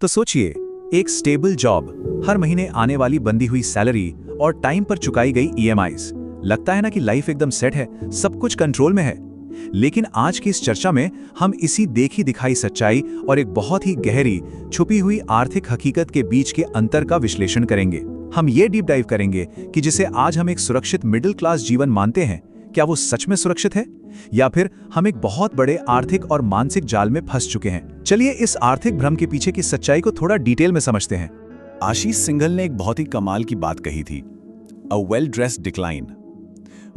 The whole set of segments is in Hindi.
तो सोचिए, एक स्टेबल जॉब, हर महीने आने वाली बंधी हुई सैलरी और टाइम पर चुकाई गई ईएमआईज। लगता है ना कि लाइफ एकदम सेट है, सब कुछ कंट्रोल में है। लेकिन आज की इस चर्चा में हम इसी देखी दिखाई सच्चाई और एक बहुत ही गहरी छुपी हुई आर्थिक हकीकत के बीच के अंतर का विश्लेषण करेंगे। हम ये डीप डाइव करेंगे कि जिसे आज हम एक सुरक्षित मिडिल क्लास जीवन मानते हैं, क्या वो सच में सुरक्षित है या फिर हम एक बहुत बड़े आर्थिक और मानसिक जाल में फंस चुके हैं। चलिए इस आर्थिक भ्रम के पीछे की सच्चाई को थोड़ा डिटेल में समझते हैं। आशीष सिंघल ने एक बहुत ही कमाल की बात कही थी, अ वेल ड्रेस्ड डिक्लाइन,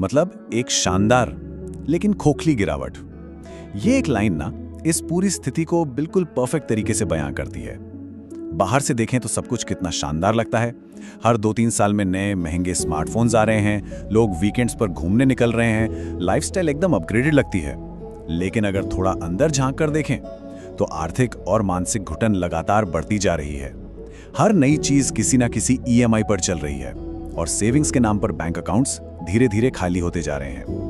मतलब एक शानदार लेकिन खोखली गिरावट। ये एक लाइन ना इस पूरी स्थिति को बिल्कुल परफेक्ट तरीके से बयां करती है। बाहर से देखें तो सब कुछ कितना शानदार लगता है। हर 2-3 साल में नए महंगे स्मार्टफोन्स आ रहे हैं, लोग वीकेंड्स पर घूमने निकल रहे हैं, लाइफस्टाइल एकदम अपग्रेडेड लगती है। लेकिन अगर थोड़ा अंदर झांक कर देखें तो आर्थिक और मानसिक घुटन लगातार बढ़ती जा रही है। हर नई चीज किसी ना किसी ईएमआई पर चल रही है और सेविंग्स के नाम पर बैंक अकाउंट्स धीरे धीरे खाली होते जा रहे हैं।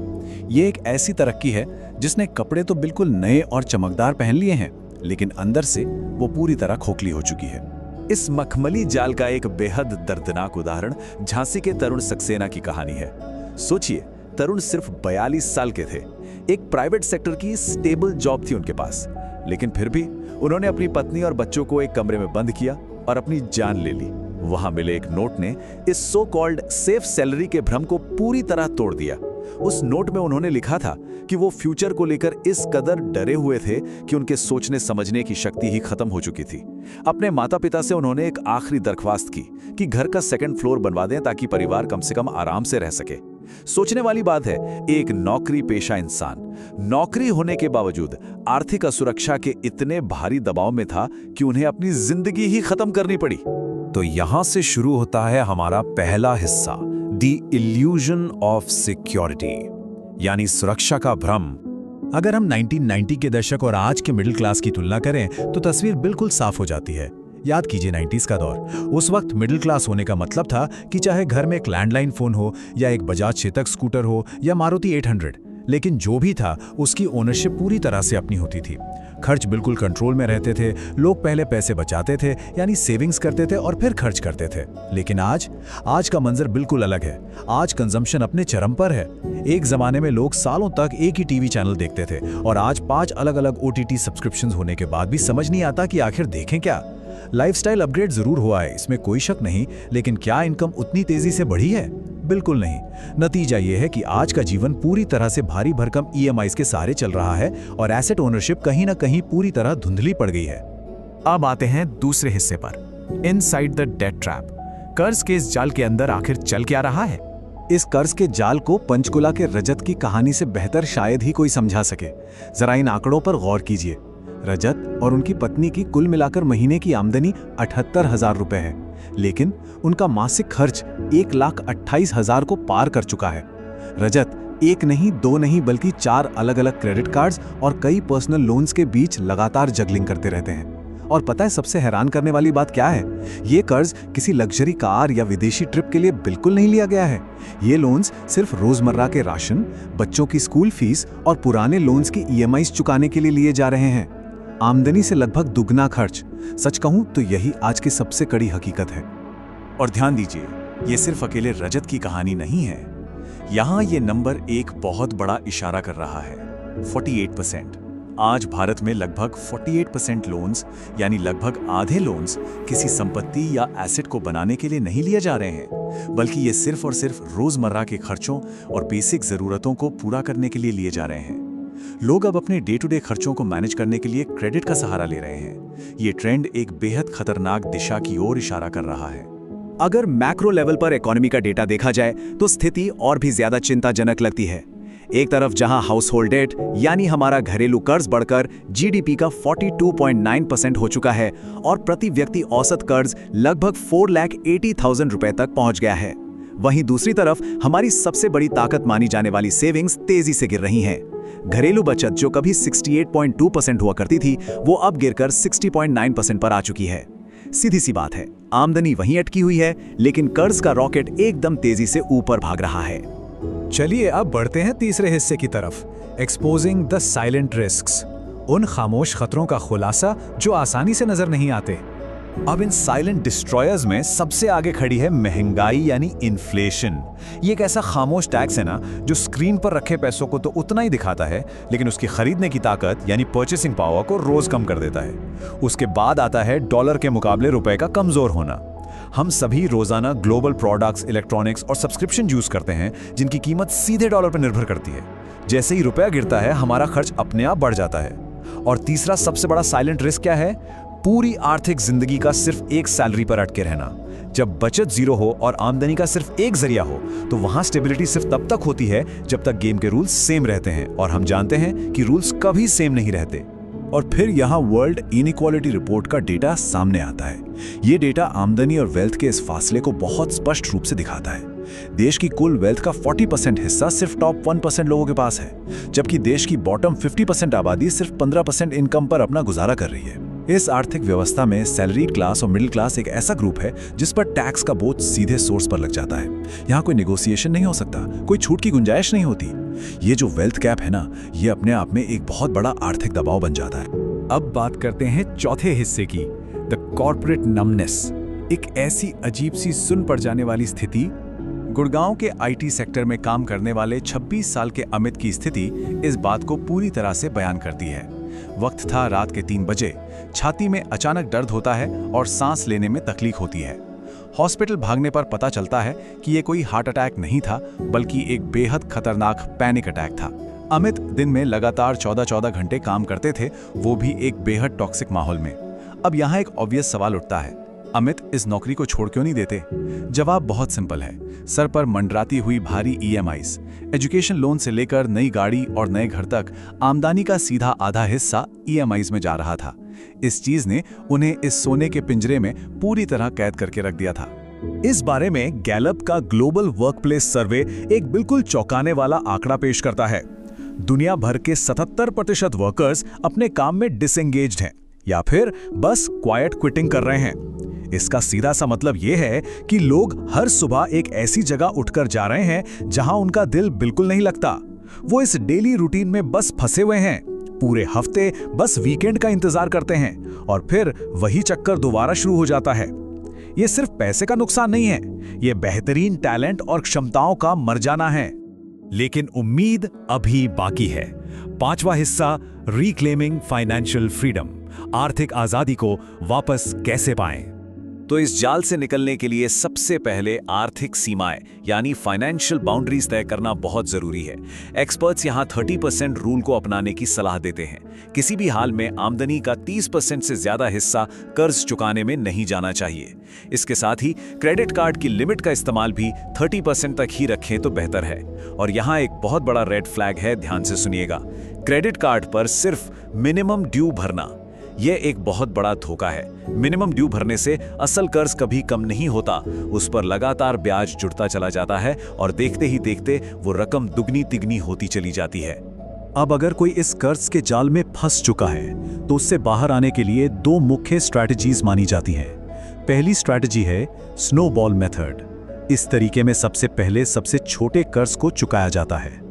ये एक ऐसी तरक्की है जिसने कपड़े तो बिल्कुल नए और चमकदार पहन लिए हैं, लेकिन अंदर से वो पूरी तरह खोखली हो चुकी है। इस मखमली जाल का एक बेहद दर्दनाक उदाहरण झांसी के तरुण सक्सेना की कहानी है। सोचिए, तरुण सिर्फ 42 साल के थे। एक प्राइवेट सेक्टर की स्टेबल जॉब थी उनके पास, लेकिन फिर भी उन्होंने अपनी पत्नी और बच्चों को एक कमरे में बंद किया और अपनी जान ले ली। वहां मिले एक नोट ने इस सो कॉल्ड सेफ सैलरी के भ्रम को पूरी तरह तोड़ दिया। उस नोट में उन्होंने लिखा था कि वो फ्यूचर को लेकर इस कदर डरे हुए थे कि उनके सोचने समझने की शक्ति ही खत्म हो चुकी थी। अपने माता पिता से उन्होंने एक आखिरी दरख्वास्त की कि घर का सेकंड फ्लोर बनवा दें ताकि परिवार कम से कम आराम से रह सके। सोचने वाली बात है, एक नौकरी पेशा इंसान नौकरी होने के बावजूद आर्थिक असुरक्षा के इतने भारी दबाव में था कि उन्हें अपनी जिंदगी ही खत्म करनी पड़ी। तो यहां से शुरू होता है हमारा पहला हिस्सा, द इल्यूजन ऑफ सिक्योरिटी, यानी सुरक्षा का भ्रम। अगर हम 1990 के दशक और आज के मिडिल क्लास की तुलना करें तो तस्वीर बिल्कुल साफ हो जाती है। याद कीजिए 90s का दौर। उस वक्त मिडिल क्लास होने का मतलब था कि चाहे घर में एक लैंडलाइन फोन हो या एक बजाज चेतक स्कूटर हो या मारुति 800, लेकिन जो भी था उसकी ओनरशिप पूरी तरह से अपनी होती थी। खर्च बिल्कुल कंट्रोल में रहते थे। लोग पहले पैसे बचाते थे, यानी सेविंग्स करते थे और फिर खर्च करते थे। लेकिन आज का मंजर बिल्कुल अलग है। आज कंजम्पशन अपने चरम पर है। एक जमाने में लोग सालों तक एक ही टीवी चैनल देखते थे और आज 5 अलग अलग ओटीटी सब्सक्रिप्शंस होने के बाद भी समझ नहीं आता कि आखिर देखें क्या। लाइफस्टाइल अपग्रेड जरूर हुआ है, इसमें कोई शक नहीं, लेकिन क्या इनकम उतनी तेजी से बढ़ी है? बिल्कुल नहीं। नतीजा यह है कि आज का जीवन पूरी तरह से भारी भरकम ईएमआईज के सहारे चल रहा है और एसेट ओनरशिप कहीं ना कहीं पूरी तरह धुंधली पड़ गई है। अब आते हैं दूसरे हिस्से पर, इनसाइड द डेट ट्रैप। कर्ज के इस जाल के अंदर आखिर चल क्या रहा है? इस कर्ज के जाल को पंचकुला के रजत की कहानी से बेहतर शायद ही कोई समझा सके। जरा इन आंकड़ों पर गौर कीजिए। रजत और उनकी पत्नी की कुल मिलाकर महीने की आमदनी 78,000 रुपए है, लेकिन उनका मासिक खर्च 1,28,000 को पार कर चुका है। रजत एक नहीं, 2 नहीं, बल्कि 4 अलग अलग क्रेडिट कार्ड्स और कई पर्सनल लोन्स के बीच लगातार जगलिंग करते रहते हैं। और पता है सबसे हैरान करने वाली बात क्या है? ये कर्ज किसी लग्जरी कार या विदेशी ट्रिप के लिए बिल्कुल नहीं लिया गया है। ये लोन्स सिर्फ रोजमर्रा के राशन, बच्चों की स्कूल फीस और पुराने लोन्स की ईएमआईज चुकाने के लिए लिए जा रहे हैं। आमदनी से लगभग दुगना खर्च। सच कहूं तो यही आज की सबसे कड़ी हकीकत है। और ध्यान दीजिए, ये सिर्फ अकेले रजत की कहानी नहीं है। यहां ये नंबर एक बहुत बड़ा इशारा कर रहा है, 48%। आज भारत में लगभग 48% लोन्स, यानी लगभग आधे लोन्स किसी संपत्ति या एसेट को बनाने के लिए नहीं लिए जा रहे हैं, बल्कि ये सिर्फ और सिर्फ रोजमर्रा के खर्चों और बेसिक जरूरतों को पूरा करने के लिए लिए जा रहे हैं। लोग अब अपने डे टू डे खर्चों को मैनेज करने के लिए क्रेडिट का सहारा ले रहे हैं। ये ट्रेंड एक बेहद खतरनाक दिशा की ओर इशारा कर रहा है। अगर मैक्रो लेवल पर इकोनॉमी का डेटा देखा जाए तो स्थिति और भी ज्यादा चिंताजनक लगती है। एक तरफ जहां हाउस होल्ड डेट यानी हमारा घरेलू कर्ज बढ़कर जीडीपी का 42.9% हो चुका है और प्रति व्यक्ति औसत कर्ज लगभग 4,80,000 रुपए तक पहुंच गया है, वहीं दूसरी तरफ हमारी सबसे बड़ी ताकत मानी जाने वाली सेविंग्स तेजी से गिर रही हैं। घरेलू बचत जो कभी 68.2% हुआ करती थी, वो अब गिरकर 60.9% पर आ चुकी है। सीधी सी बात है, आमदनी वहीं अटकी हुई है, लेकिन कर्ज का रॉकेट एकदम तेजी से ऊपर भाग रहा है। चलिए अब बढ़ते हैं तीसरे हिस्से की तरफ, एक्सपोजिंग द साइलेंट रिस्क्स, उन खामोश खतरों का खुलासा जो आसानी से नजर नहीं आते। अब इन साइलेंट डिस्ट्रॉयर्स में सबसे आगे खड़ी है महंगाई यानी इन्फ्लेशन। ये एक ऐसा खामोश टैक्स है ना जो स्क्रीन पर रखे पैसों को तो उतना ही दिखाता है, लेकिन उसकी खरीदने की ताकत यानी परचेसिंग पावर को रोज कम कर देता है। उसके बाद आता है डॉलर के मुकाबले रुपए का कमजोर होना। हम सभी रोजाना ग्लोबल प्रोडक्ट्स, इलेक्ट्रॉनिक्स और सब्सक्रिप्शन यूज करते हैं जिनकी कीमत सीधे डॉलर पर निर्भर करती है। जैसे ही रुपया गिरता है हमारा खर्च अपने आप बढ़ जाता है। और तीसरा सबसे बड़ा साइलेंट रिस्क क्या है? पूरी आर्थिक जिंदगी का सिर्फ एक सैलरी पर अटके रहना। जब बचत जीरो हो और आमदनी का सिर्फ एक जरिया हो तो वहां स्टेबिलिटी सिर्फ तब तक होती है जब तक गेम के रूल्स सेम रहते हैं, और हम जानते हैं कि रूल्स कभी सेम नहीं रहते। और फिर यहाँ वर्ल्ड इनइक्वालिटी रिपोर्ट का डेटा सामने आता है। ये डेटा आमदनी और वेल्थ के इस फासले को बहुत स्पष्ट रूप से दिखाता है। देश की कुल वेल्थ का 40% हिस्सा सिर्फ टॉप 1% लोगों के पास है, जबकि देश की बॉटम 50% आबादी सिर्फ 15% इनकम पर अपना गुजारा कर रही है। इस आर्थिक व्यवस्था में सैलरीड क्लास और मिडिल क्लास एक ऐसा ग्रुप है जिस पर टैक्स का बोझ सीधे सोर्स पर लग जाता है। यहाँ कोई नेगोशिएशन नहीं हो सकता, कोई छूट की गुंजाइश नहीं होती। ये जो वेल्थ कैप है ना, ये अपने आप में एक बहुत बड़ा आर्थिक दबाव बन जाता है। अब बात करते हैं चौथे हिस्से की, द कॉर्पोरेट नमनेस। एक ऐसी अजीब सी सुन पड़ जाने वाली स्थिति। गुड़गांव के आईटी सेक्टर में काम करने वाले 26 साल के अमित की स्थिति इस बात को पूरी तरह से बयान करती है। वक्त था रात के 3 बजे। छाती में अचानक दर्द होता है और सांस लेने में तकलीफ होती है। हॉस्पिटल भागने पर पता चलता है कि ये कोई हार्ट अटैक नहीं था, बल्कि एक बेहद खतरनाक पैनिक अटैक था। अमित दिन में लगातार 14-14 घंटे काम करते थे, वो भी एक बेहद टॉक्सिक माहौल में। अब यहाँ एक ऑब्वियस सवाल उठता है, अमित इस नौकरी को छोड़ क्यों नहीं देते? जवाब बहुत सिंपल है। सर पर मंडराती हुई भारी ईएमआईज, एजुकेशन लोन से लेकर नई गाड़ी और नए घर तक आमदनी का सीधा आधा हिस्सा ईएमआईज में जा रहा था। इस चीज ने उन्हें इस सोने के पिंजरे में पूरी तरह कैद करके रख दिया था। इस बारे में गैलप का ग्लोबल वर्कप्लेस सर्वे एक बिल्कुल चौंकाने वाला आंकड़ा पेश करता है। दुनिया भर के 77% वर्कर्स अपने काम में डिसएंगेज्ड हैं या फिर बस क्वाइट क्विटिंग कर रहे हैं। इसका सीधा सा मतलब यह है कि लोग हर सुबह एक ऐसी जगह उठकर जा रहे हैं जहां उनका दिल बिल्कुल नहीं लगता। वो इस डेली रूटीन में बस फंसे हुए हैं, पूरे हफ्ते बस वीकेंड का इंतजार करते हैं और फिर वही चक्कर दोबारा शुरू हो जाता है। ये सिर्फ पैसे का नुकसान नहीं है, ये बेहतरीन टैलेंट और क्षमताओं का मर जाना है। लेकिन उम्मीद अभी बाकी है। 5वां हिस्सा, रिक्लेमिंग फाइनेंशियल फ्रीडम। आर्थिक आजादी को वापस कैसे पाएं? तो इस जाल से निकलने के लिए सबसे पहले आर्थिक सीमाएं यानी फाइनेंशियल बाउंड्रीज तय करना बहुत जरूरी है। एक्सपर्ट्स यहां 30% रूल को अपनाने की सलाह देते हैं। किसी भी हाल में आमदनी का 30% से ज्यादा हिस्सा कर्ज चुकाने में नहीं जाना चाहिए। इसके साथ ही क्रेडिट कार्ड की लिमिट का इस्तेमाल भी 30% तक ही रखें तो बेहतर है। और यहां एक बहुत बड़ा रेड फ्लैग है, ध्यान से सुनिएगा। क्रेडिट कार्ड पर सिर्फ मिनिमम ड्यू भरना, यह एक बहुत बड़ा धोखा है। मिनिमम ड्यू भरने से असल कर्ज कभी कम नहीं होता, उस पर लगातार ब्याज जुड़ता चला जाता है और देखते ही देखते वो रकम दुगनी तिगनी होती चली जाती है। अब अगर कोई इस कर्ज के जाल में फंस चुका है तो उससे बाहर आने के लिए 2 मुख्य स्ट्रैटेजीज मानी जाती हैं। पहली स्ट्रैटेजी है स्नोबॉल मेथड। इस तरीके में सबसे पहले सबसे छोटे कर्ज को चुकाया जाता है।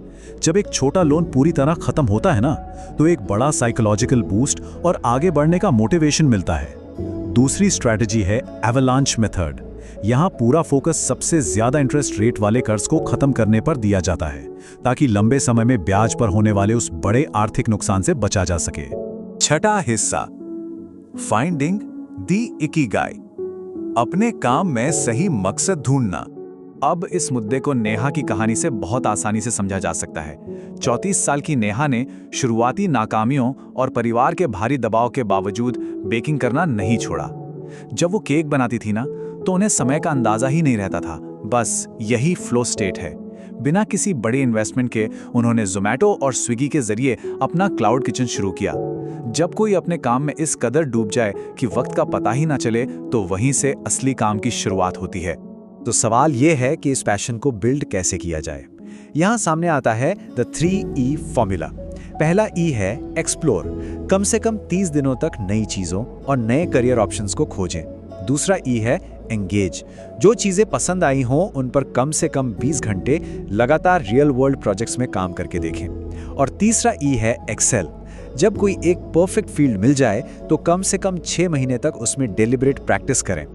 जब एक छोटा लोन पूरी तरह खत्म होता है ना, तो एक बड़ा साइकोलॉजिकल बूस्ट और आगे बढ़ने का मोटिवेशन मिलता है। दूसरी स्ट्रैटेजी है एवलांच मेथड। यहां पूरा फोकस सबसे ज्यादा इंटरेस्ट रेट वाले कर्ज को खत्म करने पर दिया जाता है, ताकि लंबे समय में ब्याज पर होने वाले उस बड़े आर्थिक नुकसान से बचा जा सके। छठा हिस्सा, फाइंडिंग द इकिगाई। अपने काम में सही मकसद ढूंढना। अब इस मुद्दे को नेहा की कहानी से बहुत आसानी से समझा जा सकता है। 34 साल की नेहा ने शुरुआती नाकामियों और परिवार के भारी दबाव के बावजूद बेकिंग करना नहीं छोड़ा। जब वो केक बनाती थी ना, तो उन्हें समय का अंदाजा ही नहीं रहता था। बस यही फ्लो स्टेट है। बिना किसी बड़े इन्वेस्टमेंट के उन्होंने ज़ोमैटो और स्विगी के जरिए अपना क्लाउड किचन शुरू किया। जब कोई अपने काम में इस कदर डूब जाए कि वक्त का पता ही ना चले, तो वहीं से असली काम की शुरुआत होती है। तो सवाल यह है कि इस पैशन को बिल्ड कैसे किया जाए। यहां सामने आता है द 3E फॉर्मूला। पहला E है एक्सप्लोर। कम से कम 30 दिनों तक नई चीजों और नए करियर ऑप्शंस को खोजें। दूसरा E है एंगेज। जो चीजें पसंद आई हों उन पर कम से कम 20 घंटे लगातार रियल वर्ल्ड प्रोजेक्ट्स में काम करके देखें। और तीसरा E है एक्सेल। जब कोई एक परफेक्ट फील्ड मिल जाए तो कम से कम 6 महीने तक उसमें डेलिब्रेट प्रैक्टिस करें।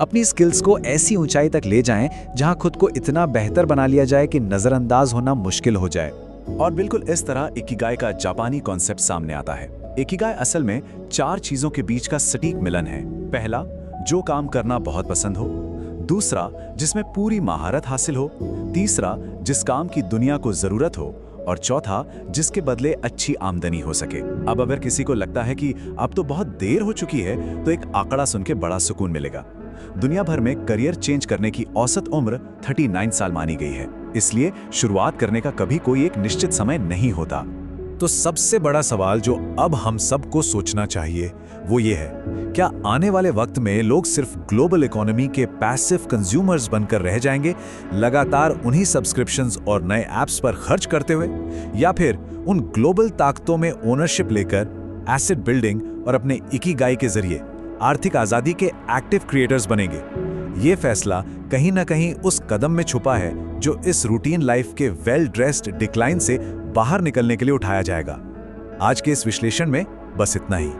अपनी स्किल्स को ऐसी ऊंचाई तक ले जाएं जहां खुद को इतना बेहतर बना लिया जाए कि नजरअंदाज होना मुश्किल हो जाए। और बिल्कुल इस तरह इकिगाई का जापानी कॉन्सेप्ट सामने आता है। इकिगाई असल में 4 चीजों के बीच का सटीक मिलन है। पहला, जो काम करना बहुत पसंद हो। दूसरा, जिसमें पूरी महारत हासिल हो। तीसरा, जिस काम की दुनिया को जरूरत हो। और चौथा, जिसके बदले अच्छी आमदनी हो सके। अब अगर किसी को लगता है कि अब तो बहुत देर हो चुकी है, तो एक आंकड़ा सुन के बड़ा सुकून मिलेगा। दुनिया भर में करियर चेंज करने की औसत उम्र 39 साल मानी गई है। इसलिए शुरुआत करने का कभी कोई एक निश्चित समय नहीं होता। तो सबसे बड़ा सवाल जो अब हम सबको सोचना चाहिए वो ये है, क्या आने वाले वक्त में लोग सिर्फ ग्लोबल इकोनॉमी के पैसिव कंज्यूमर्स बनकर रह जाएंगे, लगातार उन्हीं सब्सक्रिप्शंस और नए ऐप्स पर खर्च करते हुए, या फिर उन ग्लोबल ताकतों में ओनरशिप लेकर एसेट बिल्डिंग और अपने इकिगाई के जरिए आर्थिक आजादी के एक्टिव क्रिएटर्स बनेंगे? ये फैसला कहीं ना कहीं उस कदम में छुपा है जो इस रूटीन लाइफ के वेल ड्रेस्ड डिक्लाइन से बाहर निकलने के लिए उठाया जाएगा। आज के इस विश्लेषण में बस इतना ही।